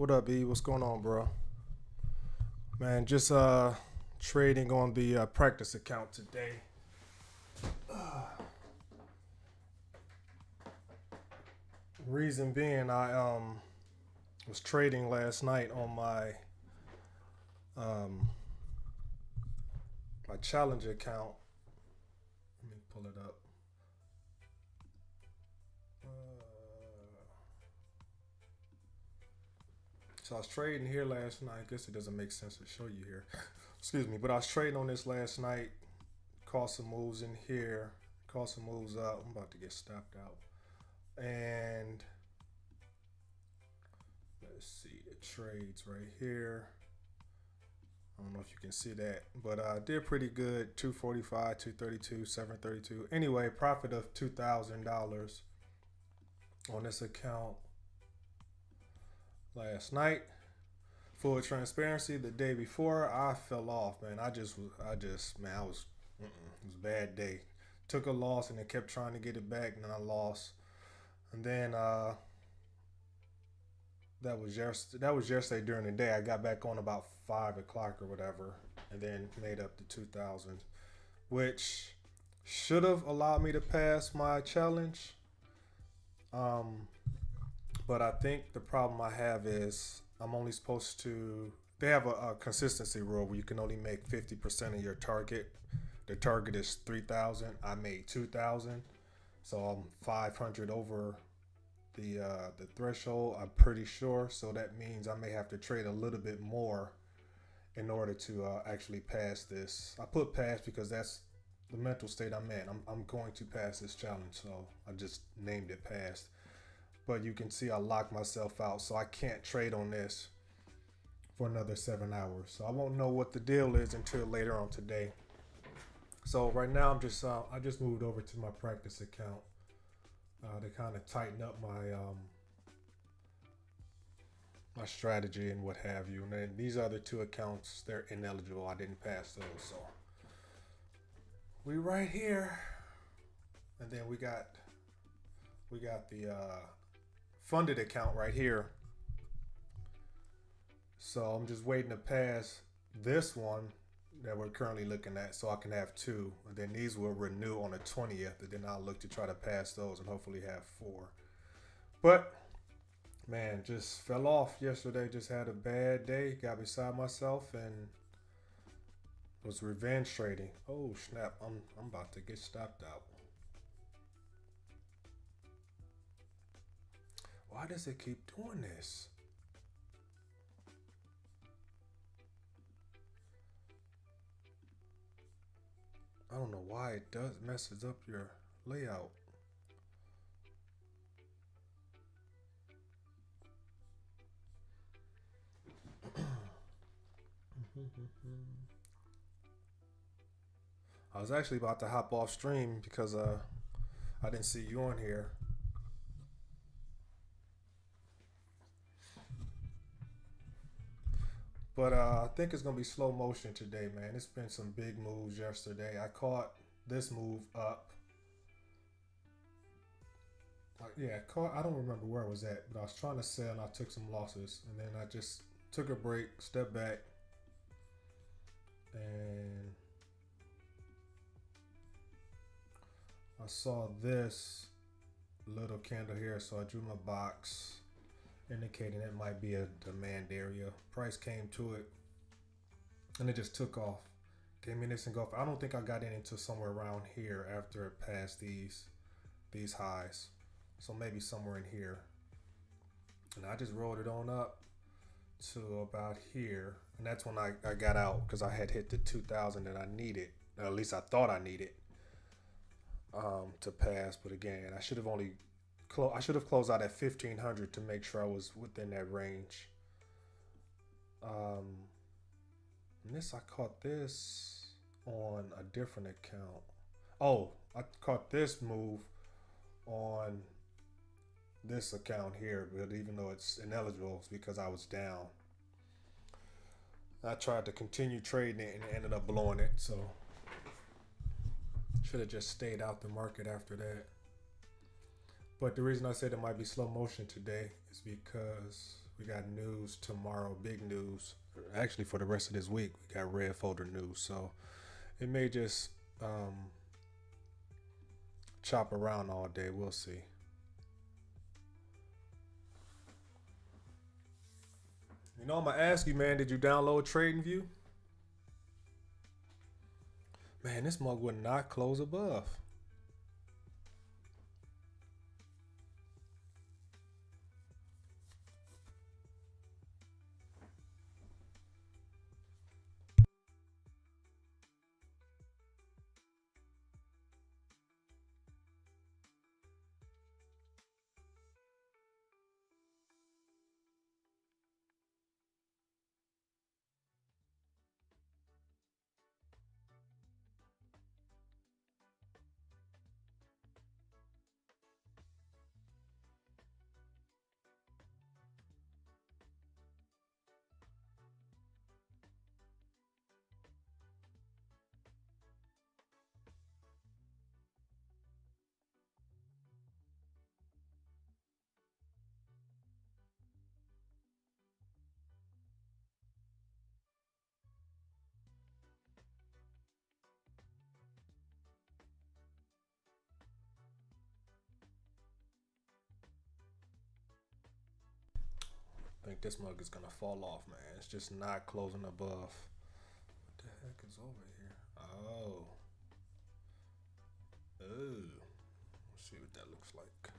What up, E? What's going on, bro? Man, just trading on the practice account today. Reason being, I was trading last night on um my challenge account. Let me pull it up. So I was trading here last night. I guess it doesn't make sense to show you here. Excuse me, but I was trading on this last night. Caught some moves in here. Caught some moves up. I'm about to get stopped out. And let's see the trades right here. I don't know if you can see that, but I did pretty good. 245, 232, 732. Anyway, profit of $2,000 on this account last night. Full transparency, the day before I fell off, man. Man, it was a bad day. Took a loss and then kept trying to get it back, and then I lost. And then that was yesterday during the day. I got back on about 5 o'clock or whatever, and then made up the 2,000, which should have allowed me to pass my challenge. Um, but I think the problem I have is I'm only supposed to. They have a consistency rule where you can only make 50% of your target. The target is 3,000. I made 2,000, so I'm 500 over the threshold. I'm pretty sure. So that means I may have to trade a little bit more in order to actually pass this. I put pass because that's the mental state I'm in. I'm going to pass this challenge, so I just named it pass. But you can see I locked myself out, so I can't trade on this for another 7 hours. So I won't know what the deal is until later on today. So right now I just moved over to my practice account to kind of tighten up my strategy and what have you. And then these other two accounts, they're ineligible. I didn't pass those, so we right here. And then we got the funded account right here. So I'm just waiting to pass this one that we're currently looking at so I can have two. And then these will renew on the 20th. And then I'll look to try to pass those and hopefully have four. But man, just fell off yesterday. Just had a bad day. Got beside myself and was revenge trading. Oh snap! I'm about to get stopped out. Why does it keep doing this? I don't know why it does messes up your layout. I was actually about to hop off stream because I didn't see you on here. But I think it's gonna be slow motion today, man. It's been some big moves yesterday. I caught this move up. Like, yeah, caught. I don't remember where I was at, but I was trying to sell and I took some losses, and then I just took a break, stepped back, and I saw this little candle here, so I drew my box, indicating it might be a demand area. Price came to it, and it just took off. Gave me this engulf. I don't think I got in until somewhere around here after it passed these highs. So maybe somewhere in here. And I just rolled it on up to about here. And that's when I got out because I had hit the 2,000 that I needed. Or at least I thought I needed to pass. But again, I should have closed out at 1,500 to make sure I was within that range. Um, and this, I caught this on a different account. Oh, I caught this move on this account here, but even though it's ineligible, it's because I was down. I tried to continue trading it and ended up blowing it, so should have just stayed out the market after that. But the reason I said it might be slow motion today is because We got news tomorrow, big news. Actually, for the rest of this week, we got red folder news. So it may just chop around all day. We'll see. You know, I'm gonna ask you, man. Did you download TradingView? Man, this mug would not close above. I think this mug is gonna fall off, man. It's just not closing above. What the heck is over here? Oh. Oh. Let's see what that looks like.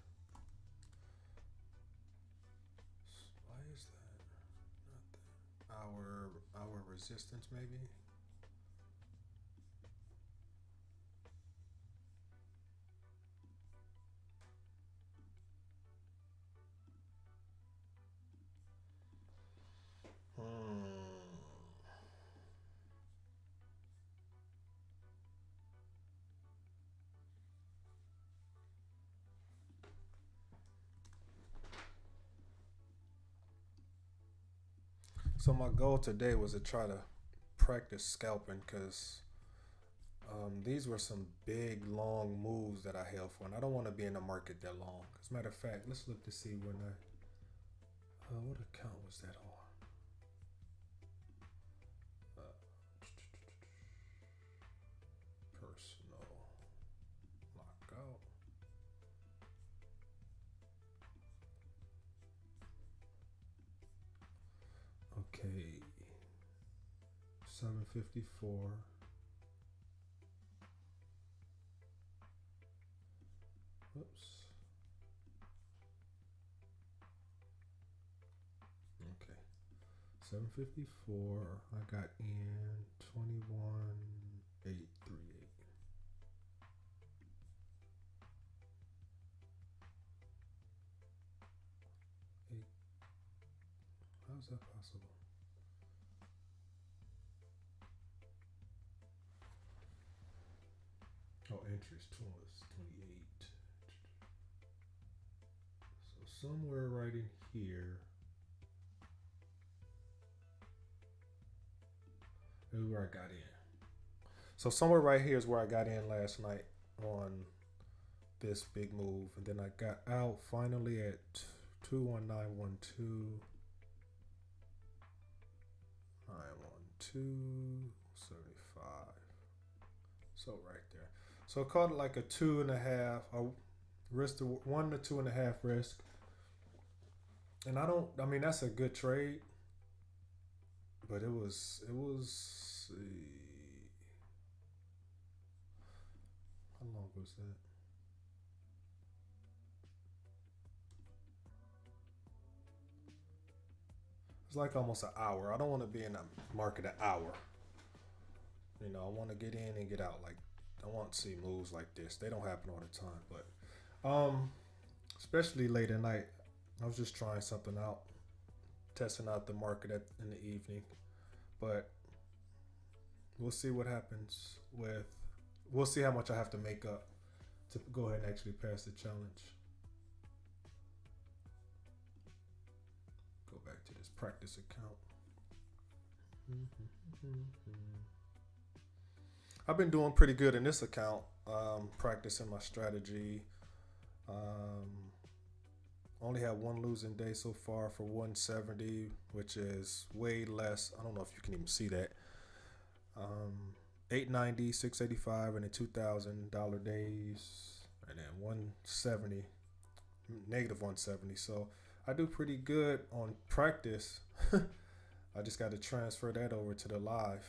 Why is that? Not that. Our resistance, maybe? So my goal today was to try to practice scalping because these were some big, long moves that I held for, and I don't want to be in the market that long. As a matter of fact, let's look to see when I. What account was that on? Personal lockout. Okay, 754. Oops. Okay, 754. I got in 21,838. How's that possible? Oh, interest was 28. So somewhere right in here is where I got in. So somewhere right here is where I got in last night on this big move, and then I got out finally at 21912. 912.75. So right there. So I caught it like a 2.5. I risked 1 to 2.5 risk. And I mean, that's a good trade. But it was, how long was that? It's like almost an hour. I don't want to be in the market an hour. You know, I want to get in and get out. Like, I want to see moves like this. They don't happen all the time, but especially late at night. I was just trying something out, testing out the market in the evening. But we'll see what happens with. We'll see how much I have to make up to go ahead and actually pass the challenge. Go back to this practice account. I've been doing pretty good in this account, practicing my strategy. Only had one losing day so far for 170, which is way less. I don't know if you can even see that. Um, 890, 685, and then $2,000 days, and then 170, negative 170. So I do pretty good on practice. I just got to transfer that over to the live,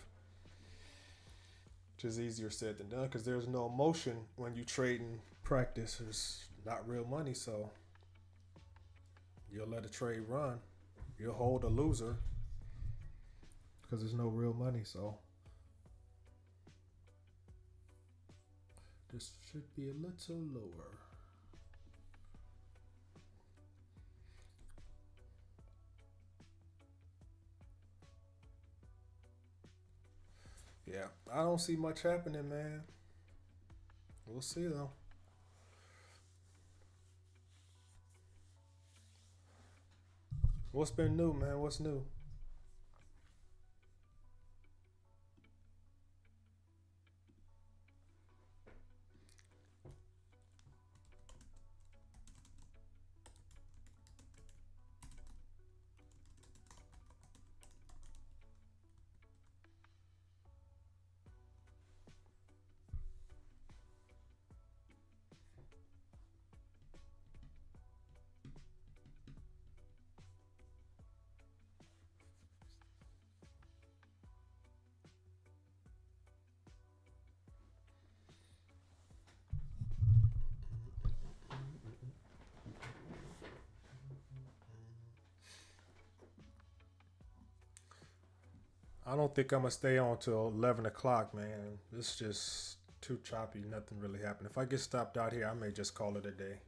which is easier said than done because there's no emotion when you trade in practice. It's not real money, so you'll let a trade run. You'll hold a loser because there's no real money. So this should be a little lower. Yeah, I don't see much happening, man. We'll see though. What's been new, man? What's new? I don't think I'm gonna stay on till 11 o'clock, man. It's just too choppy. Nothing really happened. If I get stopped out here, I may just call it a day.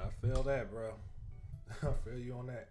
I feel that, bro. I feel you on that.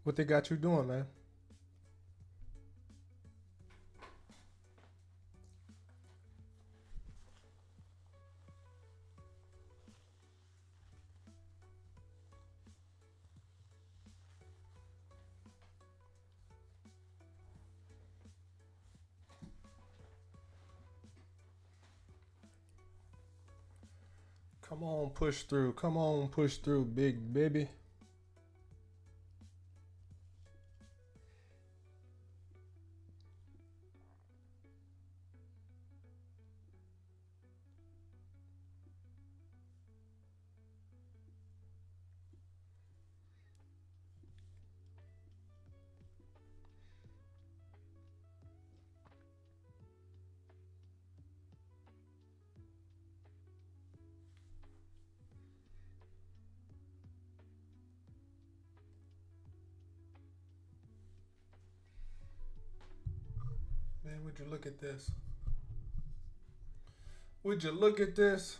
What they got you doing, man? Come on, push through. Come on, push through, big baby. man. Would you look at this? Would you look at this?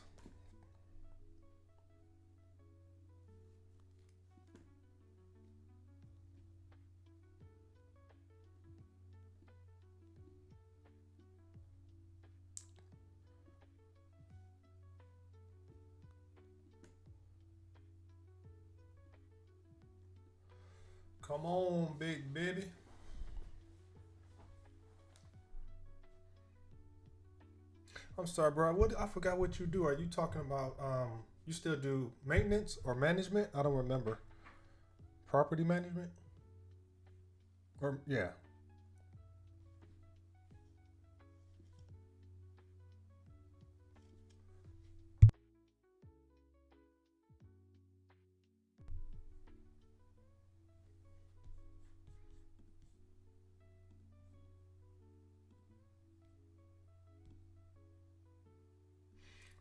Come on, big baby. I'm sorry, bro. What I forgot what you do. Are you talking about you still do maintenance or management? I don't remember. Property management? Or yeah.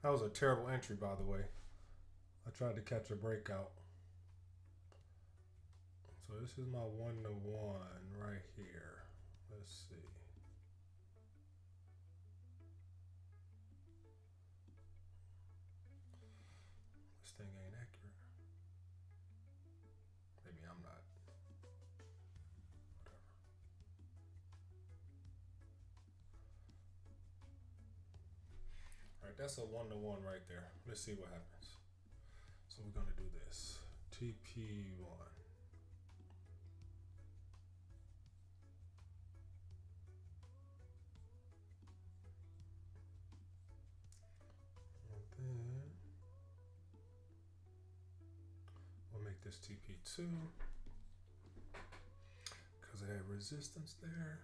That was a terrible entry, by the way. I tried to catch a breakout. So this is my 1-to-1 right here. Let's see. This thing ain't accurate. Maybe I'm not. Whatever. All right, that's a 1-to-1 right there. Let's see what happens. So we're gonna do this. TP1. Then we'll make this TP2 because it had resistance there.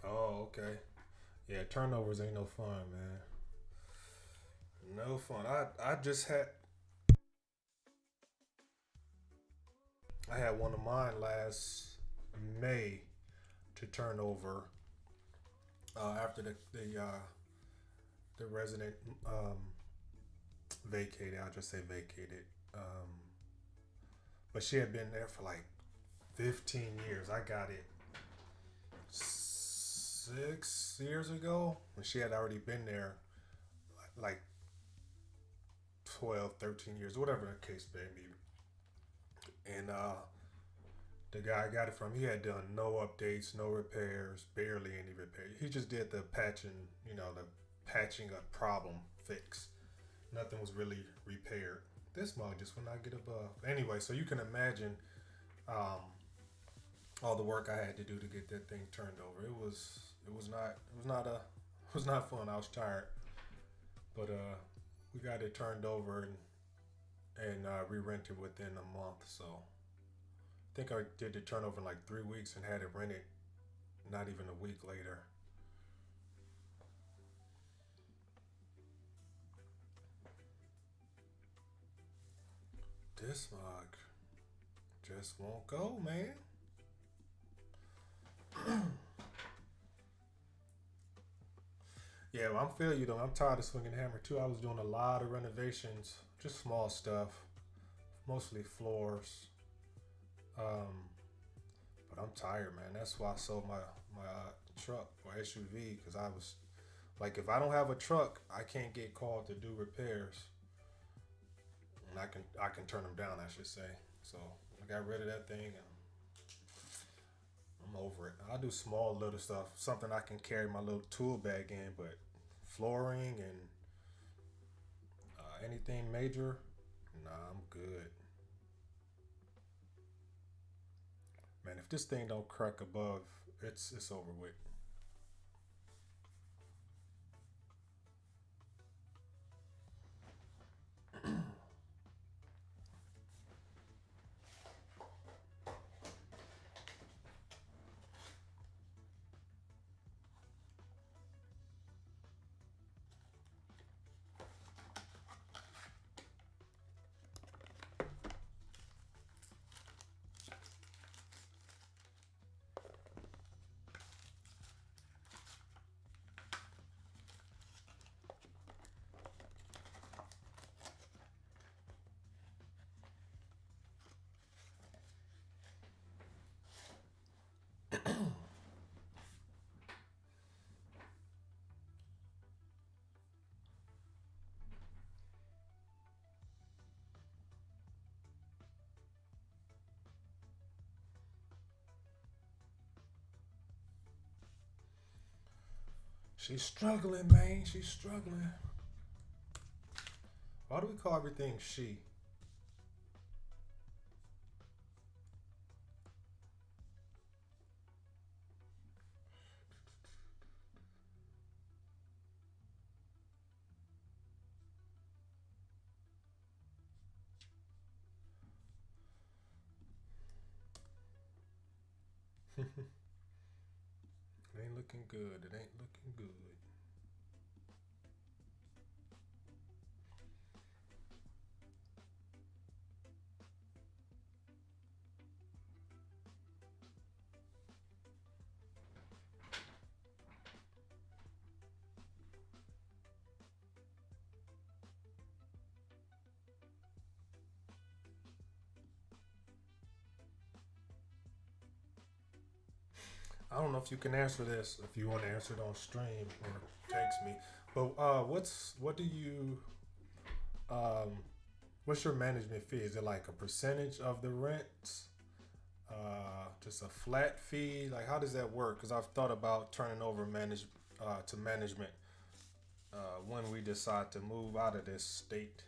Oh, okay. Yeah, turnovers ain't no fun, man. No fun. I just had I had one of mine last May to turn over after the resident vacated. I'll just say vacated. But she had been there for like 15 years. I got it 6 years ago when she had already been there like 12, 13 years, whatever the case may be. And the guy I got it from, he had done no updates, no repairs, barely any repairs. He just did the patching, the patching a problem fix. Nothing was really repaired. This mug just would not get above. Anyway, so you can imagine all the work I had to do to get that thing turned over. It was not fun. I was tired, but we got it turned over and re-rented within a month. So I think I did the turnover in like 3 weeks and had it rented not even a week later. This mug just won't go, man. Yeah, well, I'm feeling you though. I'm tired of swinging hammer too. I was doing a lot of renovations, just small stuff, mostly floors. But I'm tired, man. That's why I sold my truck or SUV because I was like, if I don't have a truck, I can't get called to do repairs, and I can turn them down, I should say. So I got rid of that thing and I'm over it. I'll do small little stuff, something I can carry my little tool bag in, but flooring and anything major, nah, I'm good. Man, if this thing don't crack above, it's over with. She's struggling, man. She's struggling. Why do we call everything she? It ain't looking good. It ain't looking good. I don't know if you can answer this. If you want to answer it on stream or text me. But what do you um, what's your management fee? Is it like a percentage of the rent? Just a flat fee? Like how does that work? Because I've thought about turning over to management when we decide to move out of this state.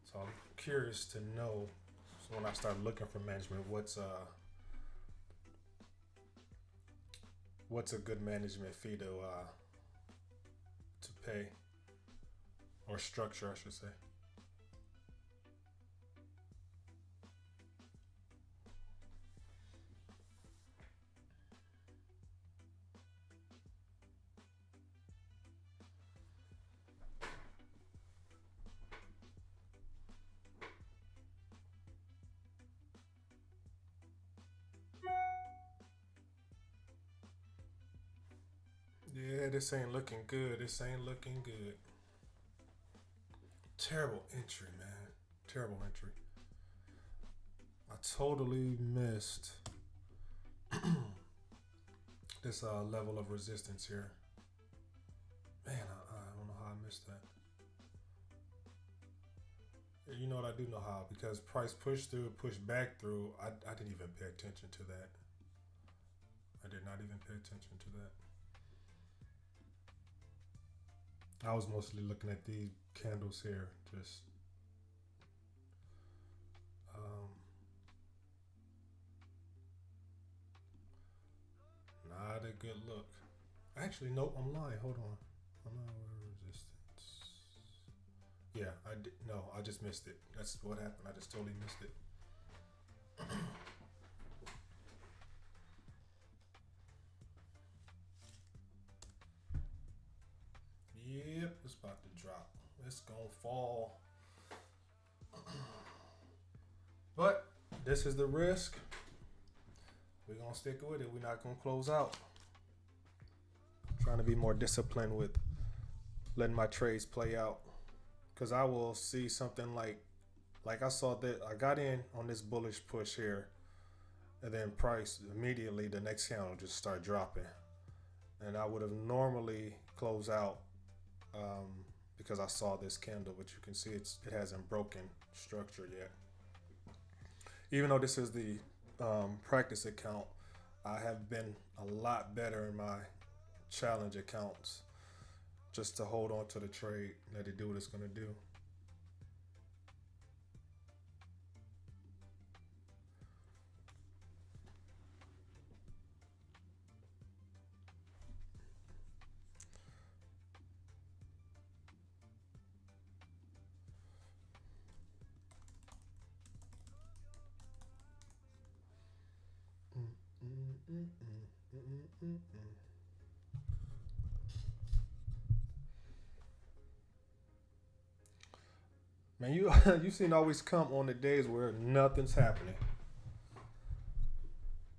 So I'm curious to know. So when I start looking for management, what's a good management fee to pay or structure, I should say. Yeah, this ain't looking good. This ain't looking good. Terrible entry, man. Terrible entry. I totally missed this level of resistance here. Man, I don't know how I missed that. You know what, I do know how, because price pushed through, pushed back through. I didn't even pay attention to that. I did not even pay attention to that. I was mostly looking at these candles here. Just um, not a good look. Actually, nope, I'm lying. Hold on. I'm not resistance. Yeah, I did. No, I just missed it. That's what happened. I just totally missed it. Yep, it's about to drop. It's gonna fall. But this is the risk. We're gonna stick with it. We're not gonna close out. Trying to be more disciplined with letting my trades play out. Cause I will see something like I saw that I got in on this bullish push here, and then price immediately the next candle just start dropping, and I would have normally closed out because I saw this candle, but you can see it hasn't broken structure yet. Even though this is the practice account, I have been a lot better in my challenge accounts just to hold on to the trade, let it do what it's gonna do. Man, you you seem to always come on the days where nothing's happening.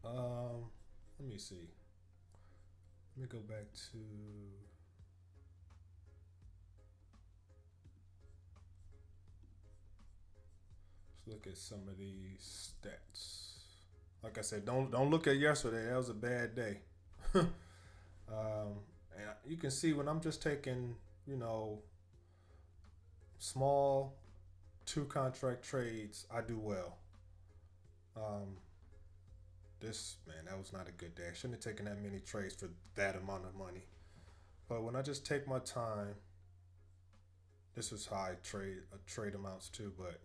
Let me see. Let me go back to. Let's look at some of these stats. Like I said, don't look at yesterday. That was a bad day. And you can see when I'm just taking, you know, small two contract trades, I do well. Um, this man, that was not a good day. I shouldn't have taken that many trades for that amount of money. But when I just take my time, this is how I trade amounts too. But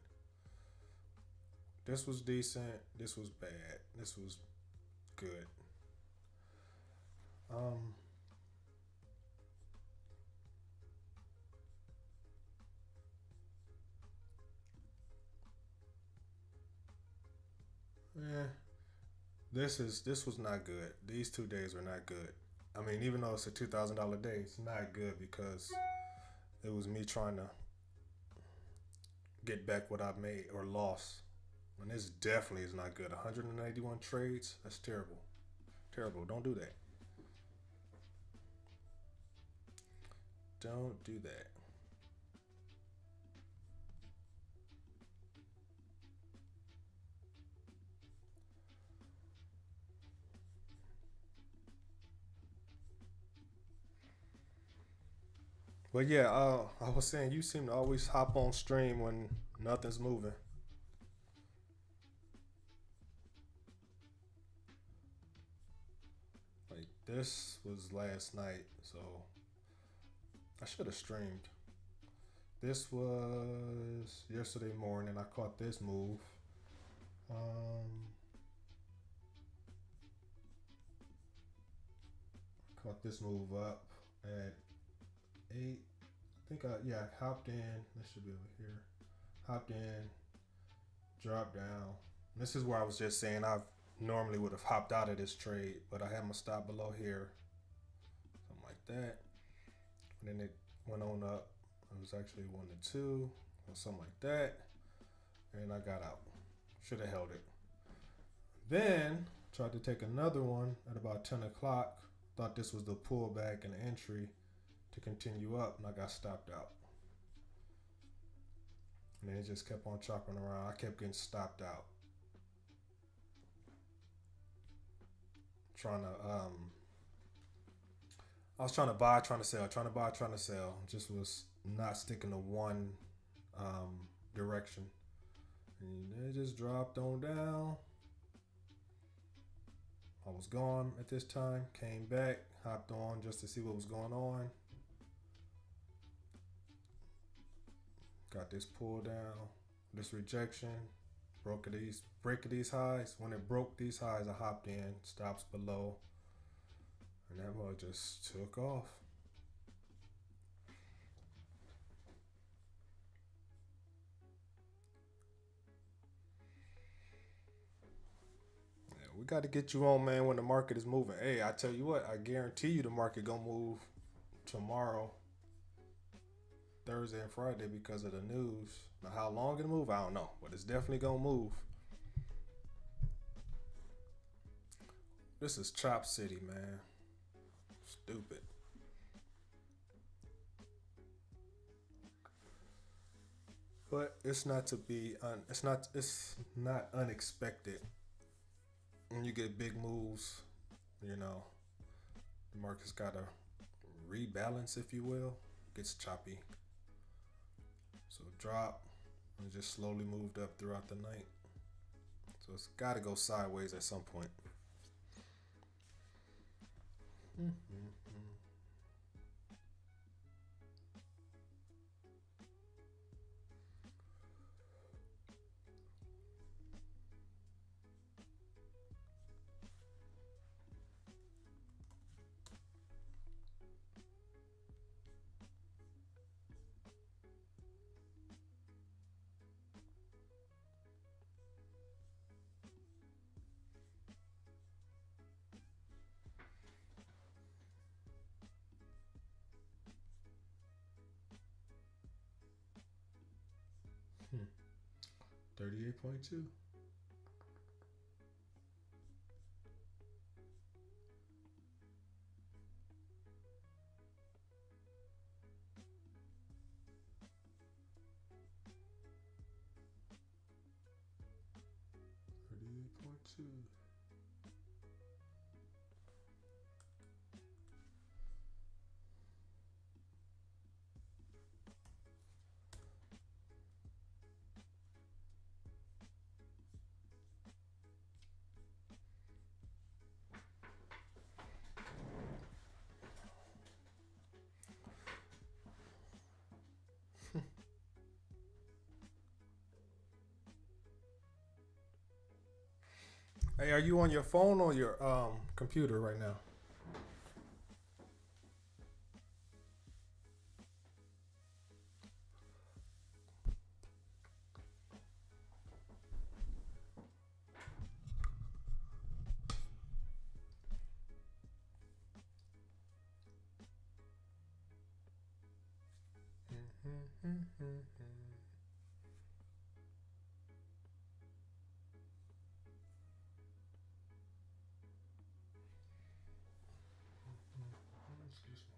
this was decent. This was bad. This was good. Um, yeah, this was not good. These 2 days were not good. I mean, even though it's a $2,000 day, it's not good because it was me trying to get back what I made or lost. And this definitely is not good. 181 trades. That's terrible. Terrible. Don't do that. Don't do that. But yeah, I was saying you seem to always hop on stream when nothing's moving. Like this was last night, so I should have streamed. This was yesterday morning. I caught this move. Um, caught this move up at 8. I think I hopped in. This should be over here. Hopped in, dropped down. This is where I was just saying I normally would have hopped out of this trade, but I had my stop below here, something like that. And then it went on up. It was actually 1 to 2 or something like that, and I got out. Should have held it. Then tried to take another one at about 10 o'clock. Thought this was the pullback and entry to continue up, and I got stopped out. And then it just kept on chopping around. I kept getting stopped out. Trying to I was trying to buy, trying to sell, trying to buy, trying to sell. Just was not sticking to one direction. And it just dropped on down. I was gone at this time. Came back, hopped on just to see what was going on. Got this pull down, this rejection, break these highs. When it broke these highs, I hopped in, stops below, and that mug just took off. Yeah, we got to get you on, man, when the market is moving. Hey, I tell you what, I guarantee you the market gonna move tomorrow, Thursday and Friday because of the news. Now, how long it'll move, I don't know, but it's definitely gonna move. This is Chop City, man. Stupid. But it's not to be it's not unexpected when you get big moves. You know, the market's got to rebalance, if you will. Gets choppy. So drop and just slowly moved up throughout the night. So it's got to go sideways at some point. Mm-hmm. 38.2. Two. Hey, are you on your phone or your computer right now? Excuse me.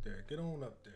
There, get on up there.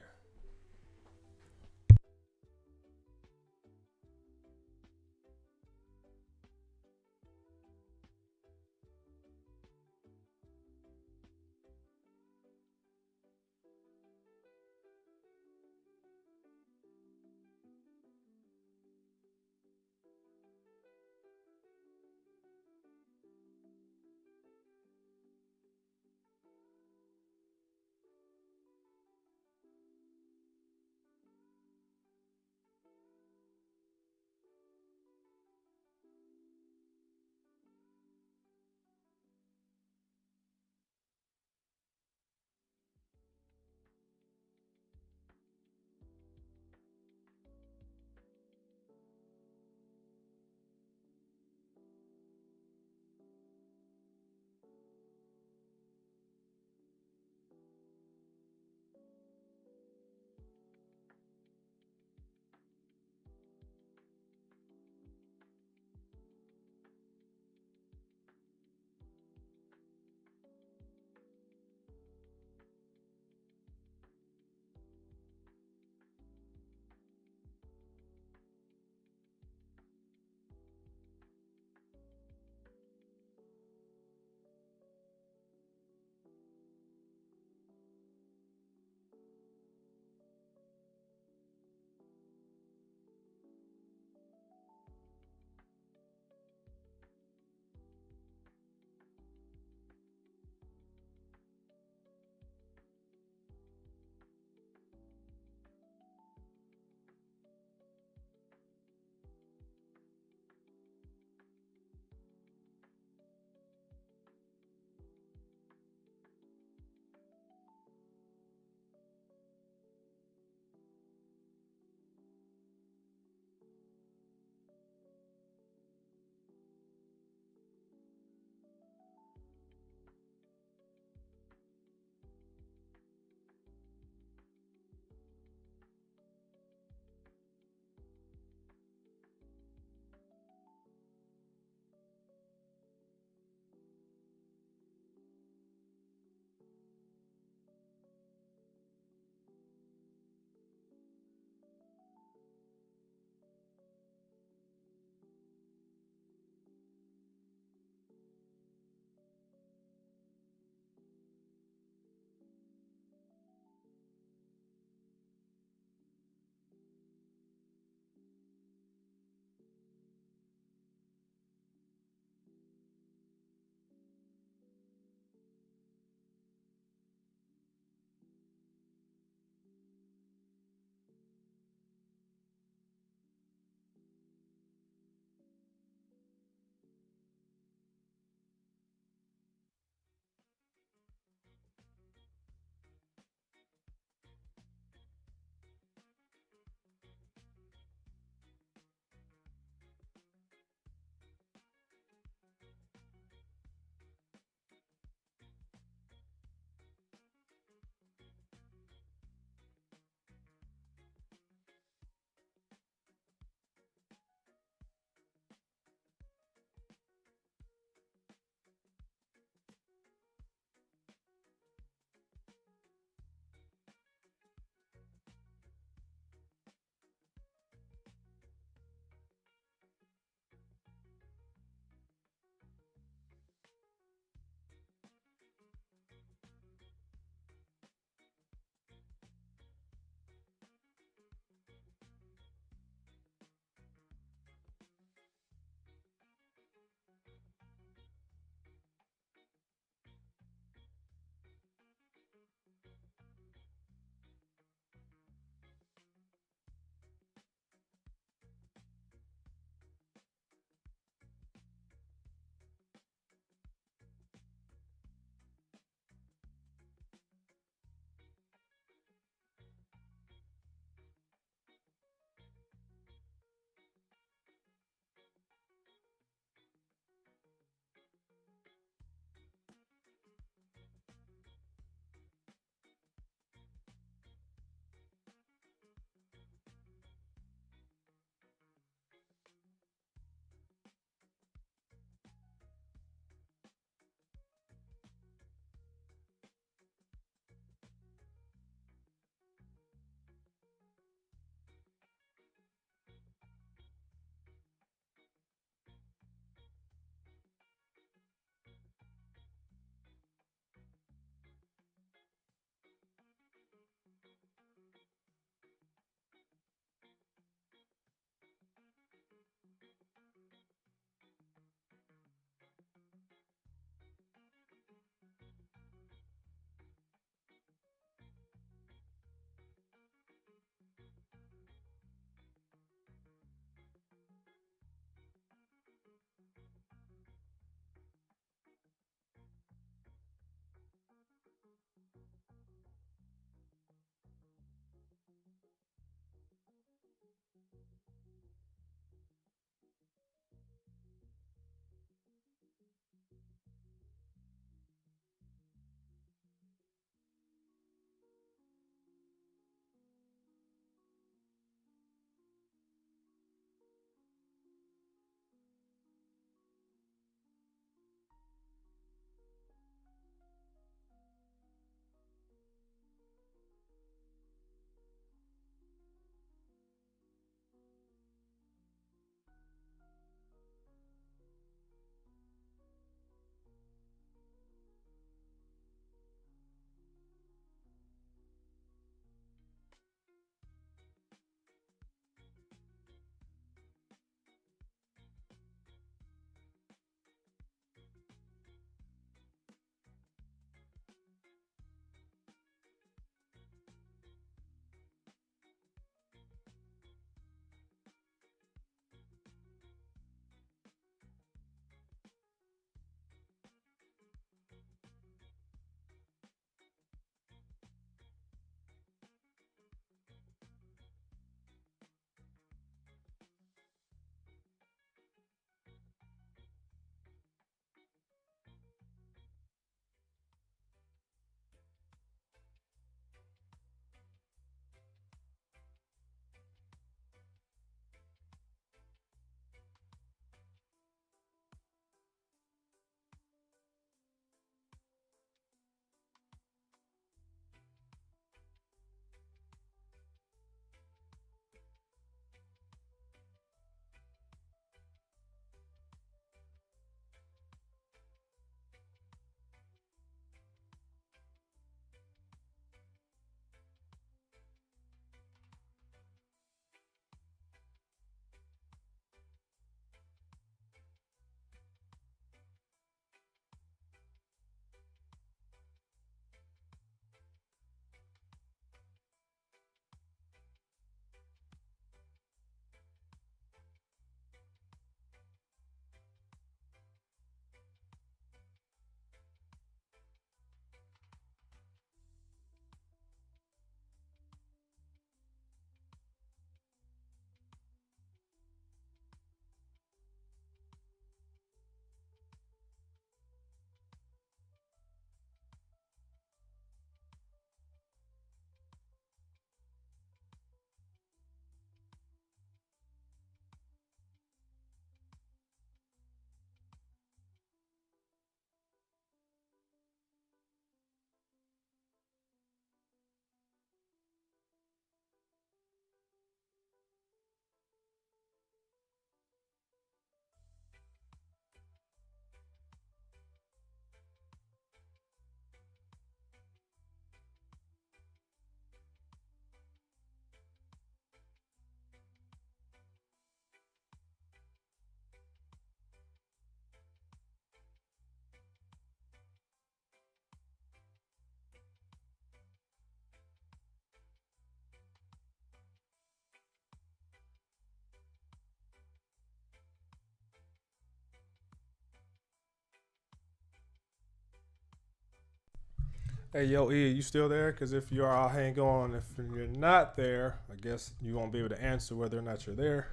Hey, yo, E, you still there? Because if you are, I'll hang on. If you're not there, I guess you won't be able to answer whether or not you're there.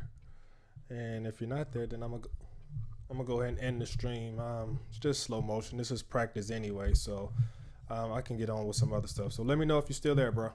And if you're not there, then I'm gonna go ahead and end the stream. It's just slow motion. This is practice anyway, so I can get on with some other stuff. So let me know if you're still there, bro.